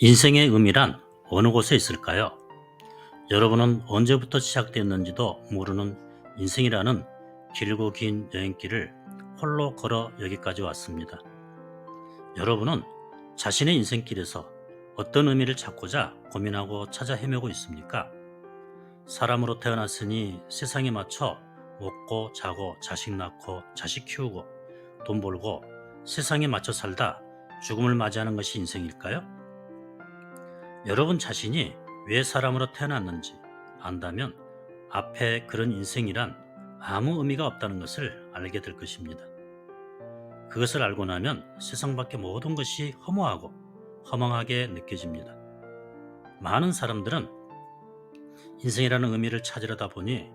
인생의 의미란 어느 곳에 있을까요? 여러분은 언제부터 시작되었는지도 모르는 인생이라는 길고 긴 여행길을 홀로 걸어 여기까지 왔습니다. 여러분은 자신의 인생길에서 어떤 의미를 찾고자 고민하고 찾아 헤매고 있습니까? 사람으로 태어났으니 세상에 맞춰 먹고 자고 자식 낳고 자식 키우고 돈 벌고 세상에 맞춰 살다 죽음을 맞이하는 것이 인생일까요? 여러분 자신이 왜 사람으로 태어났는지 안다면 앞에 그런 인생이란 아무 의미가 없다는 것을 알게 될 것입니다. 그것을 알고 나면 세상 밖의 모든 것이 허무하고 허망하게 느껴집니다. 많은 사람들은 인생이라는 의미를 찾으려다 보니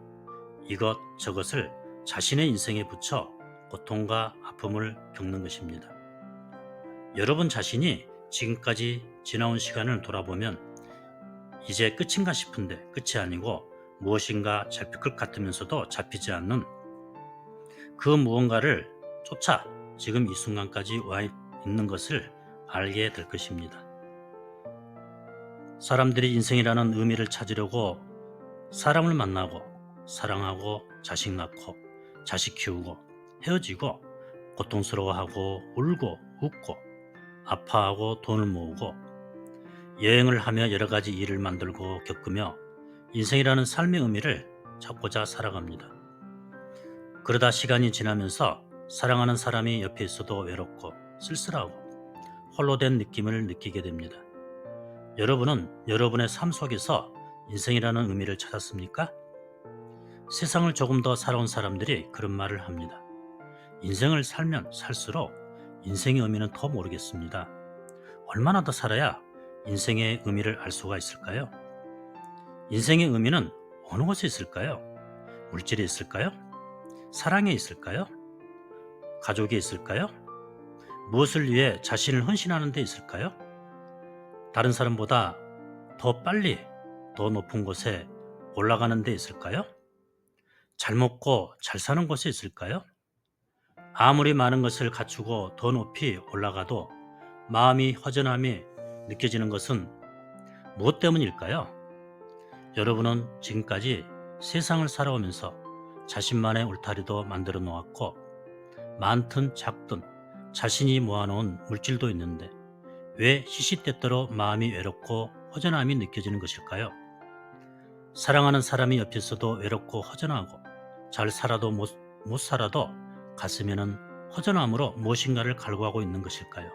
이것 저것을 자신의 인생에 붙여 고통과 아픔을 겪는 것입니다. 여러분 자신이 지금까지 지나온 시간을 돌아보면 이제 끝인가 싶은데 끝이 아니고 무엇인가 잡힐 것 같으면서도 잡히지 않는 그 무언가를 쫓아 지금 이 순간까지 와 있는 것을 알게 될 것입니다. 사람들이 인생이라는 의미를 찾으려고 사람을 만나고 사랑하고 자식 낳고 자식 키우고 헤어지고 고통스러워하고 울고 웃고 아파하고 돈을 모으고 여행을 하며 여러 가지 일을 만들고 겪으며 인생이라는 삶의 의미를 찾고자 살아갑니다. 그러다 시간이 지나면서 사랑하는 사람이 옆에 있어도 외롭고 쓸쓸하고 홀로 된 느낌을 느끼게 됩니다. 여러분은 여러분의 삶 속에서 인생이라는 의미를 찾았습니까? 세상을 조금 더 살아온 사람들이 그런 말을 합니다. 인생을 살면 살수록 인생의 의미는 더 모르겠습니다. 얼마나 더 살아야 인생의 의미를 알 수가 있을까요? 인생의 의미는 어느 곳에 있을까요? 물질에 있을까요? 사랑에 있을까요? 가족에 있을까요? 무엇을 위해 자신을 헌신하는 데 있을까요? 다른 사람보다 더 빨리 더 높은 곳에 올라가는 데 있을까요? 잘 먹고 잘 사는 곳에 있을까요? 아무리 많은 것을 갖추고 더 높이 올라가도 마음이 허전함이 느껴지는 것은 무엇 때문일까요? 여러분은 지금까지 세상을 살아오면서 자신만의 울타리도 만들어 놓았고 많든 작든 자신이 모아놓은 물질도 있는데 왜 시시때때로 마음이 외롭고 허전함이 느껴지는 것일까요? 사랑하는 사람이 옆에 있어도 외롭고 허전하고 잘 살아도 못 살아도 가슴에는 허전함으로 무엇인가를 갈구하고 있는 것일까요?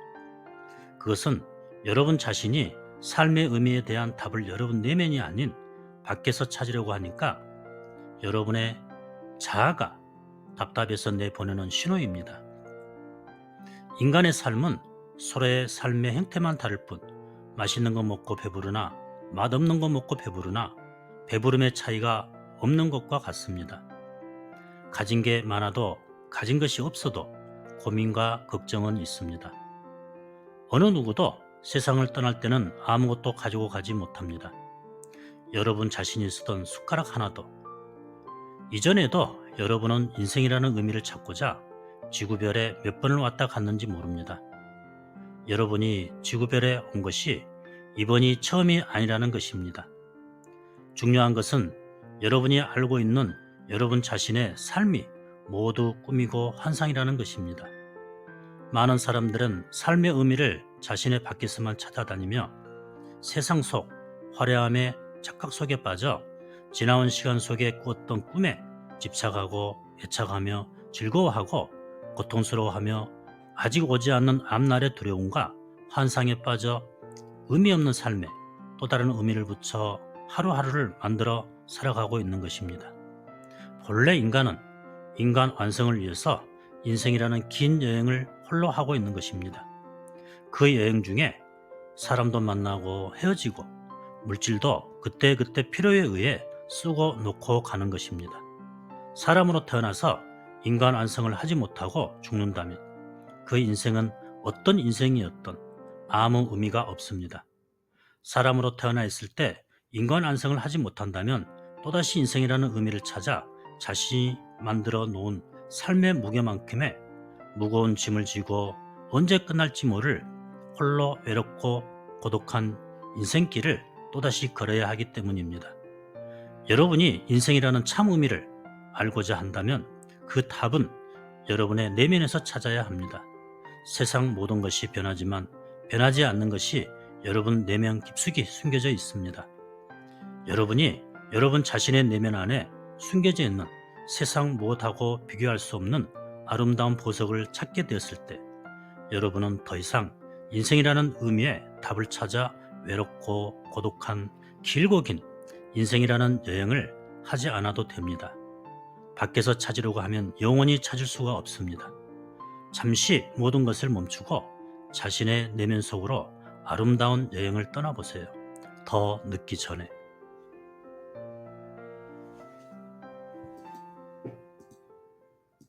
그것은 여러분 자신이 삶의 의미에 대한 답을 여러분 내면이 아닌 밖에서 찾으려고 하니까 여러분의 자아가 답답해서 내보내는 신호입니다. 인간의 삶은 서로의 삶의 형태만 다를 뿐 맛있는 거 먹고 배부르나 맛없는 거 먹고 배부르나 배부름의 차이가 없는 것과 같습니다. 가진 게 많아도 가진 것이 없어도 고민과 걱정은 있습니다. 어느 누구도 세상을 떠날 때는 아무것도 가지고 가지 못합니다. 여러분 자신이 쓰던 숟가락 하나도. 이전에도 여러분은 인생이라는 의미를 찾고자 지구별에 몇 번을 왔다 갔는지 모릅니다. 여러분이 지구별에 온 것이 이번이 처음이 아니라는 것입니다. 중요한 것은 여러분이 알고 있는 여러분 자신의 삶이 모두 꿈이고 환상이라는 것입니다. 많은 사람들은 삶의 의미를 자신의 밖에서만 찾아다니며 세상 속 화려함의 착각 속에 빠져 지나온 시간 속에 꾸었던 꿈에 집착하고 애착하며 즐거워하고 고통스러워하며 아직 오지 않는 앞날의 두려움과 환상에 빠져 의미 없는 삶에 또 다른 의미를 붙여 하루하루를 만들어 살아가고 있는 것입니다. 본래 인간은 인간 완성을 위해서 인생이라는 긴 여행을 홀로 하고 있는 것입니다. 그 여행 중에 사람도 만나고 헤어지고 물질도 그때그때 필요에 의해 쓰고 놓고 가는 것입니다. 사람으로 태어나서 인간 완성을 하지 못하고 죽는다면 그 인생은 어떤 인생이었던 아무 의미가 없습니다. 사람으로 태어나 있을 때 인간 완성을 하지 못한다면 또다시 인생이라는 의미를 찾아 자신이 만들어 놓은 삶의 무게만큼의 무거운 짐을 지고 언제 끝날지 모를 홀로 외롭고 고독한 인생길을 또다시 걸어야 하기 때문입니다. 여러분이 인생이라는 참 의미를 알고자 한다면 그 답은 여러분의 내면에서 찾아야 합니다. 세상 모든 것이 변하지만 변하지 않는 것이 여러분 내면 깊숙이 숨겨져 있습니다. 여러분이 여러분 자신의 내면 안에 숨겨져 있는 세상 무엇하고 비교할 수 없는 아름다운 보석을 찾게 되었을 때 여러분은 더 이상 인생이라는 의미의 답을 찾아 외롭고 고독한 길고 긴 인생이라는 여행을 하지 않아도 됩니다. 밖에서 찾으려고 하면 영원히 찾을 수가 없습니다. 잠시 모든 것을 멈추고 자신의 내면 속으로 아름다운 여행을 떠나보세요. 더 늦기 전에.